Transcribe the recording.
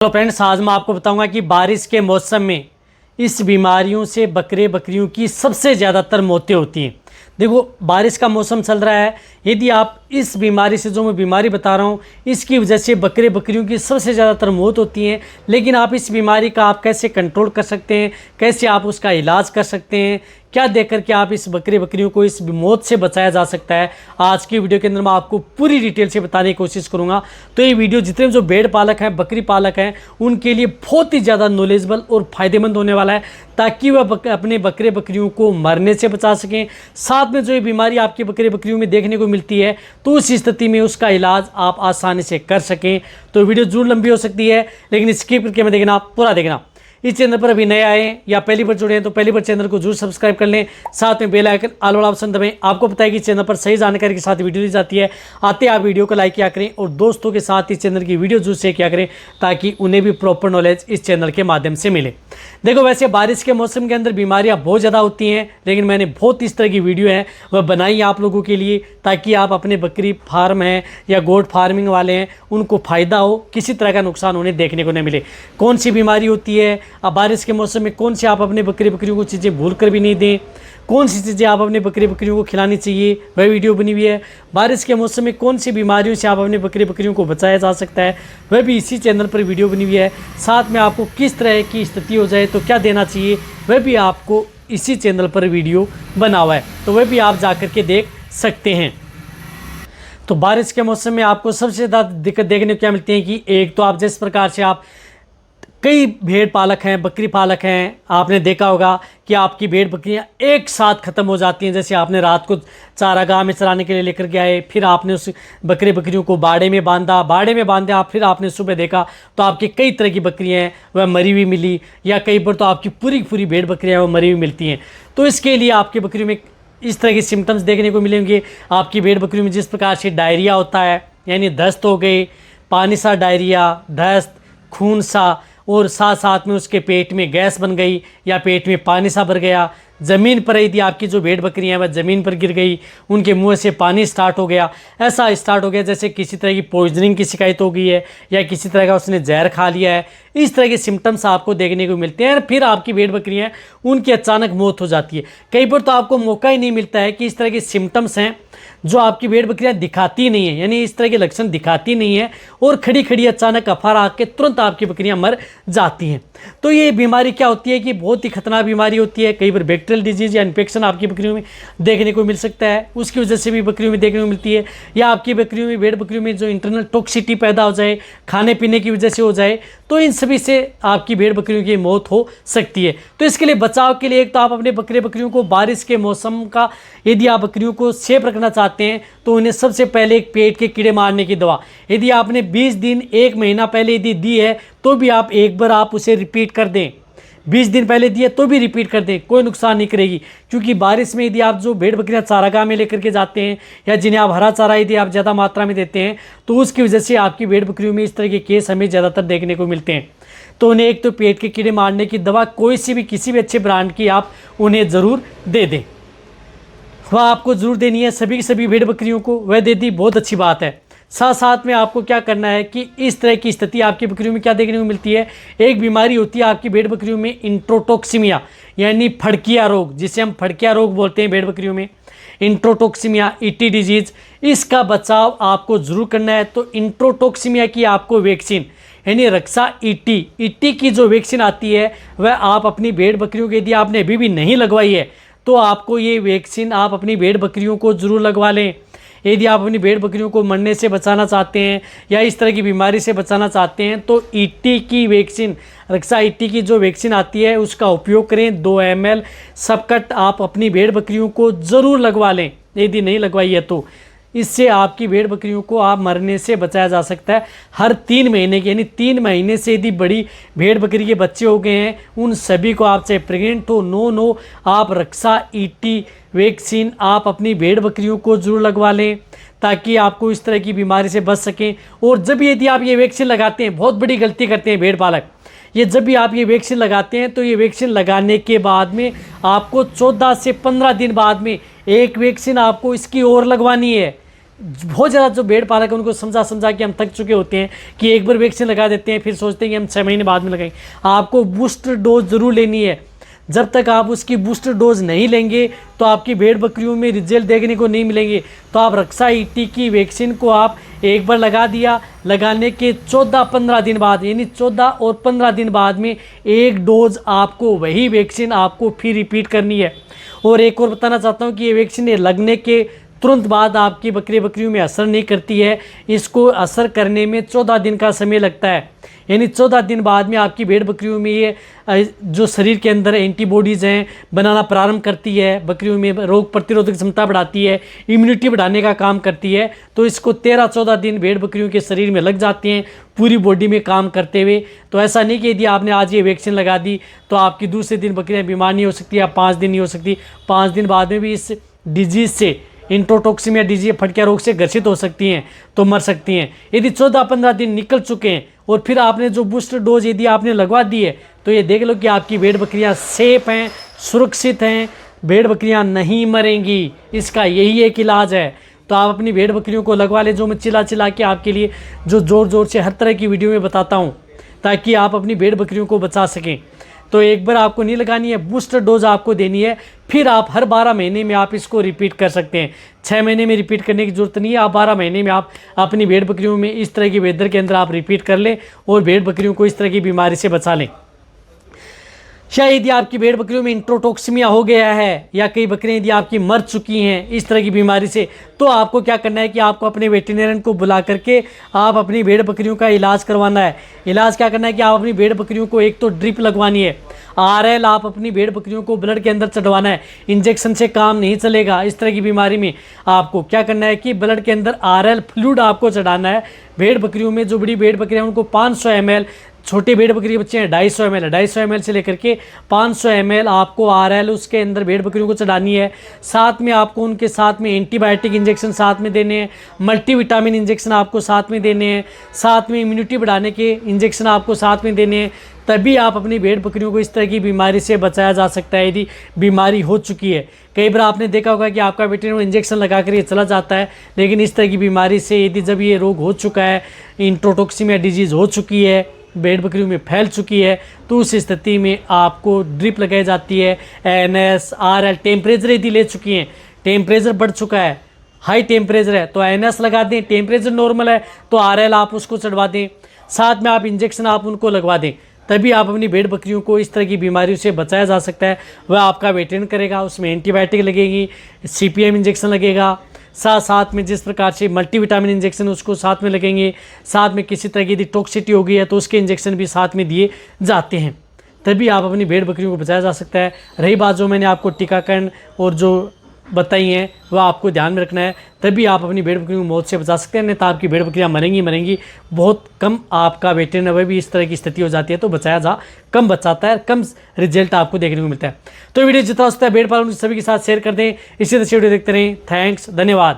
तो फ्रेंड्स, आज मैं आपको बताऊंगा कि बारिश के मौसम में इस बीमारियों से बकरे बकरियों की सबसे ज़्यादातर मौतें होती हैं। देखो, बारिश का मौसम चल रहा है। यदि आप इस बीमारी से, जो मैं बीमारी बता रहा हूँ, इसकी वजह से बकरे बकरियों की सबसे ज़्यादातर मौत होती है। लेकिन आप इस बीमारी का आप कैसे कंट्रोल कर सकते हैं, कैसे आप उसका इलाज कर सकते हैं, क्या देख करके आप इस बकरे बकरियों को इस मौत से बचाया जा सकता है, आज की वीडियो के अंदर मैं आपको पूरी डिटेल से बताने की कोशिश करूंगा। तो ये वीडियो जितने जो भेड़ पालक हैं, बकरी पालक हैं, उनके लिए बहुत ही ज़्यादा नॉलेजेबल और फ़ायदेमंद होने वाला है, ताकि वह अपने बकरे बकरियों को मरने से बचा सकें। साथ में जो ये बीमारी आपके बकरे बकरियों में देखने को मिलती है, तो उस स्थिति में उसका इलाज आप आसानी से कर सकें। तो वीडियो जरूर लंबी हो सकती है, लेकिन स्किप करके मैं देखना, पूरा देखना। इस चैनल पर अभी नए आए या पहली बार जुड़े हैं तो पहली बार चैनल को जरूर सब्सक्राइब कर लें, साथ में बेल आइकन ऑल वाला ऑप्शन दबाएं। आपको पता है कि चैनल पर सही जानकारी के साथ वीडियो दी जाती है। आते आप वीडियो को लाइक किया करें और दोस्तों के साथ इस चैनल की वीडियो जरूर शेयर किया करें, ताकि उन्हें भी प्रॉपर नॉलेज इस चैनल के माध्यम से मिले। देखो, वैसे बारिश के मौसम के अंदर बीमारियाँ बहुत ज़्यादा होती हैं, लेकिन मैंने बहुत इस तरह की वीडियो है वह बनाई है आप लोगों के लिए, ताकि आप अपने बकरी फार्म हैं या गोट फार्मिंग वाले हैं, उनको फ़ायदा हो, किसी तरह का नुकसान उन्हें देखने को नहीं मिले। कौन सी बीमारी होती है, अब बारिश के मौसम में कौन सी आप अपने बकरी बकरियों को चीज़ें भूल कर भी नहीं दें, कौन सी चीज़ें आप अपने बकरी बकरियों को खिलानी चाहिए, वह वीडियो बनी हुई है। बारिश के मौसम में कौन सी बीमारियों से आप अपने बकरी बकरियों को बचाया जा सकता है, वह भी इसी चैनल पर वीडियो बनी हुई है। साथ में आपको किस तरह की स्थिति हो जाए तो क्या देना चाहिए, वह भी आपको इसी चैनल पर वीडियो बना हुआ है, तो वह भी आप जा कर के देख सकते हैं। तो बारिश के मौसम में आपको सबसे ज़्यादा दिक्कत देखने को क्या मिलती है कि एक तो आप जिस प्रकार से आप कई भेड़ पालक हैं, बकरी पालक हैं, आपने देखा होगा कि आपकी भेड़ बकरियां एक साथ ख़त्म हो जाती हैं। जैसे आपने रात को चारागाह में चराने के लिए लेकर के आए, फिर आपने उस बकरी बकरियों को बाड़े में बांधा, आप फिर आपने सुबह देखा तो आपकी कई तरह की बकरियां हैं वह मरी हुई मिली, या कई बार तो आपकी पूरी पूरी भेड़ बकरियां वो मरी हुई मिलती हैं। तो इसके लिए आपकी बकरियों में इस तरह के सिम्टम्स देखने को मिलेंगे। आपकी भेड़ बकरियों में जिस प्रकार से डायरिया होता है, यानी दस्त हो गई, पानी सा डायरिया, दस्त, खून सा, और साथ साथ में उसके पेट में गैस बन गई या पेट में पानी सा भर गया, ज़मीन पर यदि आपकी जो भेड़ बकरियां हैं वह ज़मीन पर गिर गई, उनके मुंह से पानी स्टार्ट हो गया, ऐसा स्टार्ट हो गया जैसे किसी तरह की पॉइजनिंग की शिकायत हो गई है या किसी तरह का उसने जहर खा लिया है, इस तरह के सिम्टम्स आपको देखने को मिलते हैं। फिर आपकी भेड़ बकरियां उनकी अचानक मौत हो जाती है। कई बार तो आपको मौका ही नहीं मिलता है कि इस तरह के सिम्टम्स हैं जो आपकी भेड़ बकरियां दिखाती नहीं है, यानी इस तरह के लक्षण दिखाती नहीं है, और खड़ी खड़ी अचानक अफार आके तुरंत आपकी बकरियां मर जाती हैं। तो ये बीमारी क्या होती है कि बहुत ही खतरनाक बीमारी होती है। कई बार बैक्टीरियल डिजीज या इन्फेक्शन आपकी बकरियों में देखने को मिल सकता है, उसकी वजह से भी बकरियों में देखने को मिलती है। या आपकी बकरियों में, भेड़ बकरियों में जो इंटरनल टॉक्सिटी पैदा हो जाए, खाने पीने की वजह से हो जाए, तो इन सभी से आपकी भेड़ बकरियों की मौत हो सकती है। तो इसके लिए बचाव के लिए एक तो आप अपने बकरे बकरियों को बारिश के मौसम का, यदि आप बकरियों को सेफ रखना चाहते हैं तो उन्हें सबसे पहले एक पेट के कीड़े मारने की दवा, यदि आपने 20 दिन 1 महीना पहले यदि दी है तो भी आप एक बार आप उसे रिपीट कर दें। 20 दिन पहले दिए तो भी रिपीट कर दें, कोई नुकसान नहीं करेगी। क्योंकि बारिश में यदि आप जो भेड़ बकरियां चारागाह में लेकर के जाते हैं या जिन्हें आप हरा चारा यदि आप ज़्यादा मात्रा में देते हैं, तो उसकी वजह से आपकी भेड़ बकरियों में इस तरह के केस हमें ज़्यादातर देखने को मिलते हैं। तो उन्हें एक तो पेट के कीड़े मारने की दवा कोई सी भी, किसी भी अच्छे ब्रांड की आप उन्हें ज़रूर दे दें, वह आपको ज़रूर देनी है। सभी की सभी भेड़ बकरियों को वह दे दी, बहुत अच्छी बात है। साथ साथ में आपको क्या करना है कि इस तरह की स्थिति आपकी बकरियों में क्या देखने को मिलती है, एक बीमारी होती है आपकी भेड़ बकरियों में इंट्रोटॉक्सिमिया, यानी फड़किया रोग, जिसे हम फड़किया रोग बोलते हैं भेड़ बकरियों में, इंट्रोटॉक्सिमिया, ईटी डिजीज, इसका बचाव आपको ज़रूर करना है। तो इंट्रोटॉक्सिमिया की आपको वैक्सीन, यानी रक्षा ईटी की जो वैक्सीन आती है, वह आप अपनी भेड़ बकरियों के, यदि आपने अभी भी नहीं लगवाई है तो आपको ये वैक्सीन आप अपनी भेड़ बकरियों को ज़रूर लगवा लें। यदि आप अपनी भेड़ बकरियों को मरने से बचाना चाहते हैं या इस तरह की बीमारी से बचाना चाहते हैं, तो ईटी की वैक्सीन, रक्षा ईटी की जो वैक्सीन आती है उसका उपयोग करें। 2 ml सबकट आप अपनी भेड़ बकरियों को ज़रूर लगवा लें, यदि नहीं लगवाई है तो। इससे आपकी भेड़ बकरियों को आप मरने से बचाया जा सकता है। हर 3 महीने की, यानी 3 महीने से यदि बड़ी भेड़ बकरी के बच्चे हो गए हैं, उन सभी को आप, चाहे प्रेग्नेंट हो, नो आप रक्षा ईटी वैक्सीन आप अपनी भेड़ बकरियों को ज़रूर लगवा लें, ताकि आपको इस तरह की बीमारी से बच सकें। और जब यदि आप ये वैक्सीन लगाते हैं, बहुत बड़ी गलती करते हैं भेड़ पालक, ये जब भी आप ये वैक्सीन लगाते हैं तो ये वैक्सीन लगाने के बाद में आपको 14 से 15 दिन बाद में एक वैक्सीन आपको इसकी और लगवानी है। बहुत ज़्यादा जो भेड़ पालक है उनको समझा के हम थक चुके होते हैं कि एक बार वैक्सीन लगा देते हैं, फिर सोचते हैं कि हम 6 महीने बाद में लगाएंगे। आपको बूस्टर डोज ज़रूर लेनी है। जब तक आप उसकी बूस्टर डोज नहीं लेंगे तो आपकी भेड़ बकरियों में रिजल्ट देखने को नहीं मिलेंगे। तो आप रक्षा ईटी की वैक्सीन को आप एक बार लगा दिया, लगाने के 14-15 दिन बाद, यानी 14 और 15 दिन बाद में एक डोज आपको वही वैक्सीन आपको फिर रिपीट करनी है। और एक और बताना चाहता हूँ कि ये वैक्सीन लगने के तुरंत बाद आपकी बकरियों में असर नहीं करती है। इसको असर करने में 14 दिन का समय लगता है, यानी 14 दिन बाद में आपकी भेड़ बकरियों में ये जो शरीर के अंदर एंटीबॉडीज़ हैं बनाना प्रारंभ करती है, बकरियों में रोग प्रतिरोधक क्षमता बढ़ाती है, इम्यूनिटी बढ़ाने का काम करती है। तो इसको 13-14 दिन भेड़ बकरियों के शरीर में लग जाते हैं पूरी बॉडी में काम करते हुए। तो ऐसा नहीं कि यदि आपने आज ये वैक्सीन लगा दी तो आपकी दूसरे दिन बकरियाँ बीमार नहीं हो सकती या 5 दिन नहीं हो सकती, 5 दिन बाद में भी इस डिजीज़ से, इंट्रोटॉक्सिमिया डिजीज फटकिया रोग से ग्रसित हो सकती हैं, तो मर सकती हैं। यदि 14-15 दिन निकल चुके हैं और फिर आपने जो बूस्टर डोज यदि आपने लगवा दी है तो ये देख लो कि आपकी भेड़ बकरियां सेफ हैं, सुरक्षित हैं, भेड़ बकरियां नहीं मरेंगी। इसका यही एक इलाज है। तो आप अपनी भेड़ बकरियों को लगवा ले, जो मैं चिल्ला के आपके लिए जो ज़ोर से हर तरह की वीडियो में बताता हूँ, ताकि आप अपनी भेड़ बकरियों को बचा सकें। तो एक बार आपको नहीं लगानी है, बूस्टर डोज आपको देनी है। फिर आप हर 12 महीने में आप इसको रिपीट कर सकते हैं। 6 महीने में रिपीट करने की ज़रूरत नहीं है। आप 12 महीने में आप अपनी भेड़ बकरियों में इस तरह की वेदर के अंदर आप रिपीट कर लें और भेड़ बकरियों को इस तरह की बीमारी से बचा लें। शायद यदि आपकी भेड़ बकरियों में इंट्रोटॉक्सिमिया हो गया है या कई बकरियां यदि आपकी मर चुकी हैं इस तरह की बीमारी से, तो आपको क्या करना है कि आपको अपने वेटरनरियन को बुला करके आप अपनी भेड़ बकरियों का इलाज करवाना है। इलाज क्या करना है कि आप अपनी भेड़ बकरियों को एक तो ड्रिप लगवानी है, आरएल आप अपनी भेड़ बकरियों को ब्लड के अंदर चढ़वाना है। इंजेक्शन से काम नहीं चलेगा। इस तरह की बीमारी में आपको क्या करना है कि ब्लड के अंदर आरएल फ्लूइड आपको चढ़ाना है। भेड़ बकरियों में जो बड़ी भेड़ बकरियां उनको 500 ml, छोटे भेड़ बकरी के बच्चे हैं 250 ml, 250 ml से लेकर के 500 ml आपको आरएल उसके अंदर भेड़ बकरियों को चढ़ानी है। साथ में आपको उनके साथ में एंटीबायोटिक इंजेक्शन साथ में देने हैं, मल्टीविटामिन इंजेक्शन आपको साथ में देने हैं, साथ में इम्यूनिटी बढ़ाने के इंजेक्शन आपको साथ में देने हैं। तभी आप अपनी भेड़ बकरियों को इस तरह की बीमारी से बचाया जा सकता है यदि बीमारी हो चुकी है। कई बार आपने देखा होगा कि आपका वेटरनरी इंजेक्शन लगा कर ये चला जाता है, लेकिन इस तरह की बीमारी से यदि जब ये रोग हो चुका है, इंट्रोटॉक्सिमिया डिजीज़ हो चुकी है, भेड़ बकरियों में फैल चुकी है, तो उस स्थिति में आपको ड्रिप लगाई जाती है। एनएस, आरएल, टेम्परेचर यदि ले चुकी हैं, टेम्परेचर बढ़ चुका है, हाई टेम्परेचर है तो एनएस लगा दें, टेम्परेचर नॉर्मल है तो आरएल आप उसको चढ़वा दें, साथ में आप इंजेक्शन आप उनको लगवा दें। तभी आप अपनी भेड़ बकरियों को इस तरह की बीमारियों से बचाया जा सकता है। वह आपका वेटरनरी करेगा, उसमें एंटीबायोटिक लगेगी, सीपीएम इंजेक्शन लगेगा, साथ में जिस प्रकार से मल्टीविटामिन इंजेक्शन उसको साथ में लगेंगे, साथ में किसी तरह की यदि टॉक्सिटी हो गई है तो उसके इंजेक्शन भी साथ में दिए जाते हैं। तभी आप अपनी भेड़ बकरियों को बचाया जा सकता है। रही बात जो मैंने आपको टीकाकरण और जो बताई हैं वह आपको ध्यान में रखना है, तभी आप अपनी भेड़ बकरियों को मौत से बचा सकते हैं। नहीं तो आपकी भेड़ बकरियां मरेंगी। बहुत कम आपका वेटरनरी भी इस तरह की स्थिति हो जाती है, तो बचाया जा कम बचाता है, कम रिजल्ट आपको देखने को मिलता है। तो वीडियो जितना हो सकता है भेड़ पालन सभी के साथ शेयर कर दें। इसी तरह से वीडियो देखते रहें। थैंक्स, धन्यवाद।